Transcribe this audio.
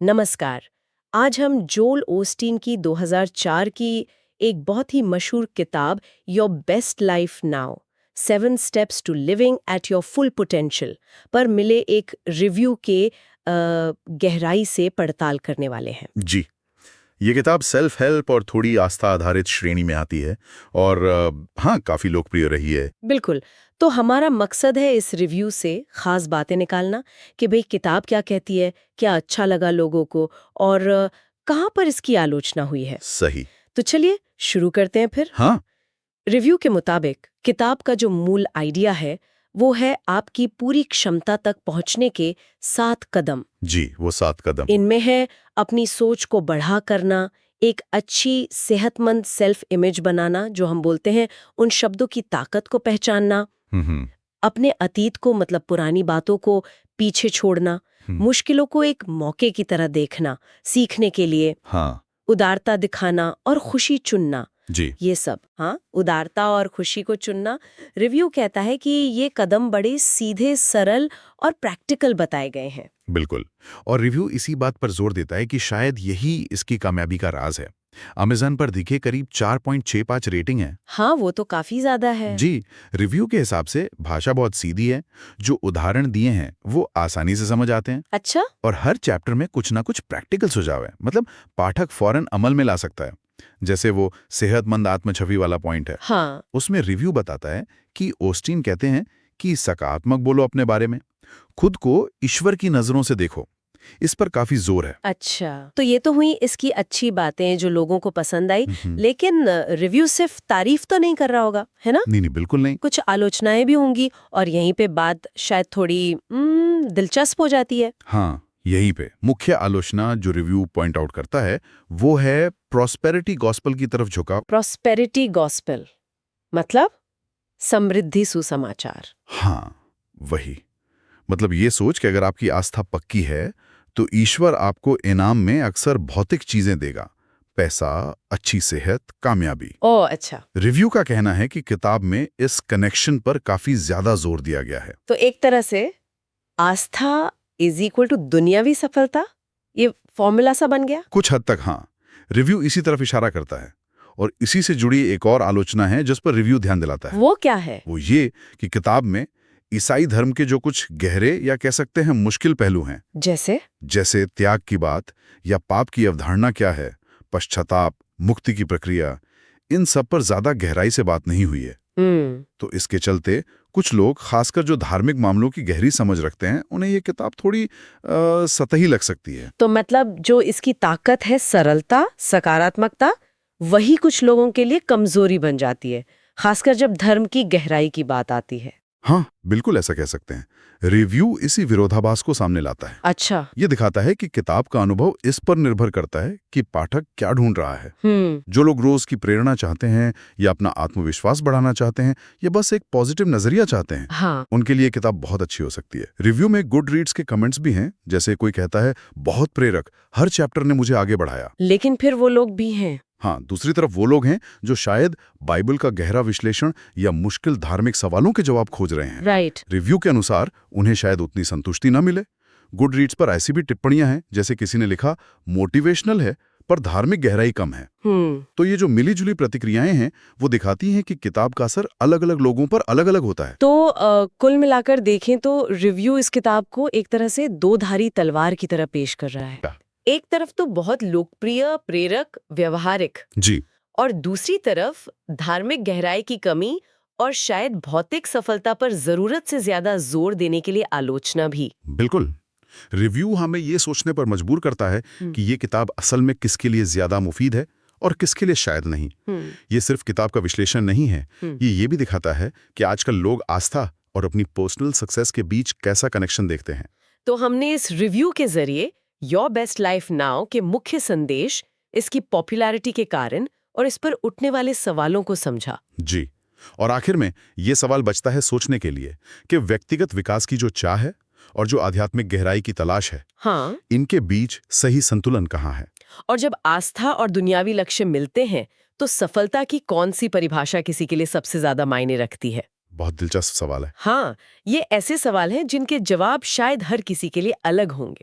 नमस्कार। आज हम जोल ओस्टीन की 2004 की एक बहुत ही मशहूर किताब your best life now 7 steps to living at your full potential पर मिले एक रिव्यू के गहराई से पड़ताल करने वाले हैं। जी। ये किताब सेल्फ हेल्प और थोड़ी आस्था आधारित श्रेणी में आती है और हाँ, काफी लोकप्रिय रही है। बिल्कुल। तो हमारा मकसद है इस रिव्यू से खास बातें निकालना कि भाई किताब क्या कहती है, क्या अच्छा लगा लोगों को और कहाँ पर इसकी आलोचना हुई है। सही। तो चलिए शुरू करते हैं फिर। हाँ। रिव्यू के मुताबिक किताब का जो मूल आइडिया है वो है आपकी पूरी क्षमता तक पहुंचने के 7 कदम। जी, वो 7 कदम। इनमें है अपनी सोच को बढ़ा करना, एक अच्छी सेहतमंद सेल्फ इमेज बनाना, जो हम बोलते हैं उन शब्दों की ताकत को पहचानना, हम्म। अपने अतीत को मतलब पुरानी बातों को पीछे छोड़ना, मुश्किलों को एक मौके की तरह देखना, सीखने के लिए, हाँ। उदारता दिखाना और खुशी चुनना। जी। ये सब, हाँ, उदारता और खुशी को चुनना। रिव्यू कहता है कि ये कदम बड़े सीधे, सरल और प्रैक्टिकल बताए गए हैं। बिल्कुल। और रिव्यू इसी बात पर जोर देता है कि शायद यही इसकी कामयाबी का राज है। अमेज़न पर दिखे करीब 4.65 रेटिंग है। हाँ, वो तो काफी ज्यादा है। जी। रिव्यू के हिसाब से भाषा बहुत सीधी है, जो उदाहरण दिए हैं वो आसानी से समझ आते हैं। अच्छा। और हर चैप्टर में कुछ ना कुछ प्रैक्टिकल सुझाव है, मतलब पाठक फौरन अमल में ला सकता है। जैसे वो सेहतमंद आत्मछवि वाला पॉइंट है। हाँ। उसमें रिव्यू बताता है कि ओस्टीन कहते हैं कि सकारात्मक बोलो अपने बारे में, खुद को ईश्वर की नजरों से देखो। इस पर काफी जोर है। अच्छा, तो ये तो हुई इसकी अच्छी बातें जो लोगों को पसंद आई, लेकिन रिव्यू सिर्फ तारीफ तो नहीं कर रहा होगा, है ना? नहीं नहीं, बिल्कुल नहीं। कुछ आलोचनाएं भी होंगी और यहीं पे बात शायद थोड़ी दिलचस्प हो जाती है। हाँ, यहीं पे मुख्य आलोचना जो रिव्यू पॉइंट आउट करता है वो है प्रॉस्पेरिटी गॉस्पेल की तरफ झुकाव। प्रॉस्पेरिटी गॉस्पेल मतलब समृद्धि सुसमाचार। हाँ, वही। मतलब ये सोच कि अगर आपकी आस्था पक्की है तो ईश्वर आपको इनाम में अक्सर भौतिक चीजें देगा, पैसा, अच्छी सेहत, कामयाबी। ओह अच्छा। रिव्यू का कहना है कि किताब में इस कनेक्शन पर काफी ज्यादा जोर दिया गया है। तो एक तरह से आस्था इज इक्वल टू दुनियावी सफलता, ये फॉर्मूला सा बन गया। कुछ हद तक हाँ, रिव्यू इसी तरफ इशारा करता है। और इसी से जुड़ी एक और आलोचना है जिस पर रिव्यू ध्यान दिलाता है। वो क्या है? वो ये कि किताब में ईसाई धर्म के जो कुछ गहरे या कह सकते हैं मुश्किल पहलू हैं, जैसे त्याग की बात या पाप की अवधारणा क्या है, पश्चाताप, मुक्ति की प्रक्रिया, इन सब पर ज्यादा गहराई से बात नहीं हुई है। तो इसके चलते कुछ लोग, खासकर जो धार्मिक मामलों की गहरी समझ रखते हैं, उन्हें ये किताब थोड़ी सतही लग सकती है। तो मतलब जो इसकी ताकत है, सरलता, सकारात्मकता, वही कुछ लोगों के लिए कमजोरी बन जाती है, खासकर जब धर्म की गहराई की बात आती है। हाँ, बिल्कुल ऐसा कह सकते हैं। रिव्यू इसी विरोधाभास को सामने लाता है। अच्छा। ये दिखाता है कि किताब का अनुभव इस पर निर्भर करता है कि पाठक क्या ढूंढ रहा है। जो लोग रोज की प्रेरणा चाहते हैं या अपना आत्मविश्वास बढ़ाना चाहते हैं या बस एक पॉजिटिव नजरिया चाहते हैं, हाँ। उनके लिए किताब बहुत अच्छी हो सकती है। रिव्यू में गुड रीड्स के कमेंट्स भी हैं, जैसे कोई कहता है बहुत प्रेरक, हर चैप्टर ने मुझे आगे बढ़ाया। लेकिन फिर वो लोग भी हैं। हाँ, दूसरी तरफ वो लोग हैं जो शायद बाइबल का गहरा विश्लेषण या मुश्किल धार्मिक सवालों के जवाब खोज रहे हैं। राइट। रिव्यू के अनुसार उन्हें शायद उतनी संतुष्टि न मिले। गुड रीड्स पर ऐसी भी टिप्पणियां हैं, जैसे किसी ने लिखा मोटिवेशनल है पर धार्मिक गहराई कम है। तो ये जो मिली जुली प्रतिक्रियाएं हैं वो दिखाती हैं कि किताब का असर अलग अलग लोगों पर अलग अलग होता है। तो कुल मिलाकर देखें तो रिव्यू इस किताब को एक तरह से दो धारी तलवार की तरह पेश कर रहा है। एक तरफ तो बहुत लोकप्रिय, प्रेरक, व्यवहारिक जी, और दूसरी तरफ धार्मिक गहराई की कमी और शायद भौतिक सफलता पर जरूरत से ज्यादा जोर देने के लिए आलोचना भी। बिल्कुल। रिव्यू हमें ये सोचने पर मजबूर करता है कि ये किताब असल में किसके लिए ज्यादा मुफीद है और किसके लिए शायद नहीं। ये सिर्फ किताब का विश्लेषण नहीं है, ये भी दिखाता है कि आजकल लोग आस्था और अपनी पर्सनल सक्सेस के बीच कैसा कनेक्शन देखते हैं। तो हमने इस रिव्यू के जरिए योर बेस्ट लाइफ नाउ के मुख्य संदेश, इसकी पॉपुलैरिटी के कारण और इस पर उठने वाले सवालों को समझा। जी, और आखिर में ये सवाल बचता है सोचने के लिए कि व्यक्तिगत विकास की जो चाह है और जो आध्यात्मिक गहराई की तलाश है, हाँ, इनके बीच सही संतुलन कहाँ है। और जब आस्था और दुनियावी लक्ष्य मिलते हैं तो सफलता की कौन सी परिभाषा किसी के लिए सबसे ज्यादा मायने रखती है? बहुत दिलचस्प सवाल है। हाँ, ये ऐसे सवाल हैं जिनके जवाब शायद हर किसी के लिए अलग होंगे।